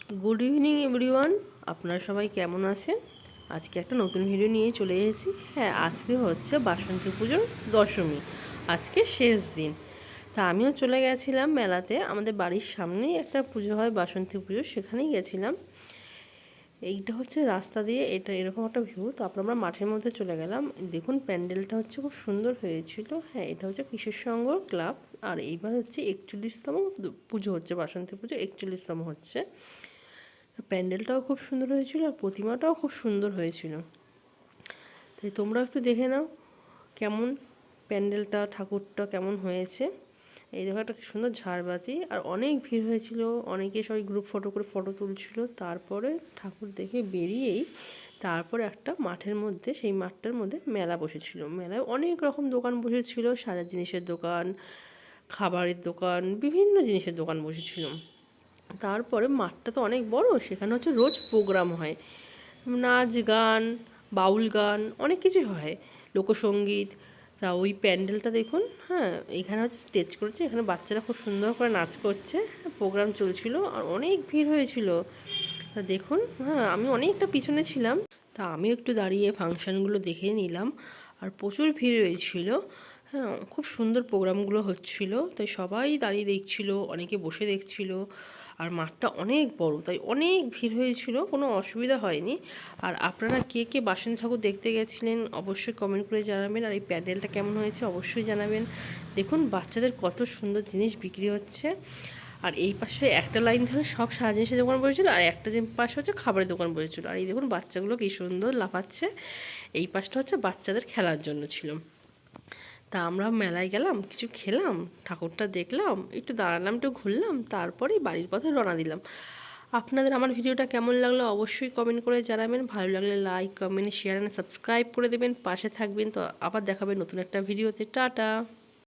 Good evening everyone, আপনারা সবাই কেমন আছেন? আজকে একটা নতুন ভিডিও নিয়ে চলে এসেছি। হ্যাঁ, আজকে হচ্ছে বাসন্তী পুজোর দশমী, আজকে শেষ দিন। তা আমিও চলে গেছিলাম মেলাতে। আমাদের বাড়ির সামনেই একটা পুজো হয়, বাসন্তী পুজো, সেখানেই গেছিলাম। এইটা হচ্ছে রাস্তা দিয়ে, এটা এরকম একটা ভিউ। তারপর আমরা মাঠের মধ্যে চলে গেলাম। দেখুন প্যান্ডেলটা হচ্ছে খুব সুন্দর হয়েছিল। হ্যাঁ, এটা হচ্ছে কিশোর সংঘ ক্লাব। আর এইবার হচ্ছে 41তম পুজো হচ্ছে, বাসন্তী পুজো 41তম হচ্ছে। প্যান্ডেলটাও খুব সুন্দর হয়েছিল আর প্রতিমাটাও খুব সুন্দর হয়েছিল। তাই তোমরা একটু দেখে নাও কেমন প্যান্ডেলটা, ঠাকুরটা কেমন হয়েছে। এই দেখো একটা সুন্দর ঝাড়বাতি, আর অনেক ভিড় হয়েছিল। অনেকে সবাই গ্রুপ ফটো করে ফটো তুলছিল। তারপরে ঠাকুর দেখে বেরিয়েই তারপরে একটা মাঠের মধ্যে, সেই মাঠটার মধ্যে মেলা বসেছিল। মেলায় অনেক রকম দোকান বসেছিল, সাজার জিনিসের দোকান, খাবারের দোকান, বিভিন্ন জিনিসের দোকান বসেছিল। তারপরে মাঠটা তো অনেক বড়, সেখানে হচ্ছে রোজ প্রোগ্রাম হয়, নাচ গান, বাউল গান, অনেক কিছুই হয়, লোকসঙ্গীত। তা ওই প্যান্ডেলটা দেখুন। হ্যাঁ, এখানে হচ্ছে স্টেজ করেছে, এখানে বাচ্চারা খুব সুন্দর করে নাচ করছে, প্রোগ্রাম চলছিল আর অনেক ভিড় হয়েছিল। তা দেখুন, হ্যাঁ আমি অনেকটা পিছনে ছিলাম, তা আমি একটু দাঁড়িয়ে ফাংশানগুলো দেখে নিলাম। আর প্রচুর ভিড় হয়েছিল। হ্যাঁ, খুব সুন্দর প্রোগ্রামগুলো হচ্ছিল, তাই সবাই দাঁড়িয়ে দেখছিল, অনেকে বসে দেখছিল। আর মাঠটা অনেক বড়, তাই অনেক ভিড় হয়েছিল, কোনো অসুবিধা হয়নি। আর আপনারা কে কে বাসন্তী ঠাকুর দেখতে গেছিলেন অবশ্যই কমেন্ট করে জানাবেন। আর এই প্যান্ডেলটা কেমন হয়েছে অবশ্যই জানাবেন। দেখুন বাচ্চাদের কত সুন্দর জিনিস বিক্রি হচ্ছে। আর এই পাশে একটা লাইন ধরে সব সারা জিনিসের দোকান বসেছিল, আর একটা যে পাশে হচ্ছে খাবারের দোকান বসেছিল। আর এই দেখুন বাচ্চাগুলো কি সুন্দর লাফাচ্ছে। এই পাশটা হচ্ছে বাচ্চাদের খেলার জন্য ছিল। তা আমরা মেলায় গেলাম, কিছু খেলাম, ঠাকুরটা দেখলাম, একটু দাঁড়ালাম, একটু ঘুরলাম, তারপরেই বাড়ির পথে রওনা দিলাম। আপনাদের আমার ভিডিওটা কেমন লাগলো অবশ্যই কমেন্ট করে জানাবেন। ভালো লাগলে like, comment, share and subscribe করে দেবেন, পাশে থাকবেন। তো আবার দেখাবেন নতুন একটা ভিডিওতে। টাটা।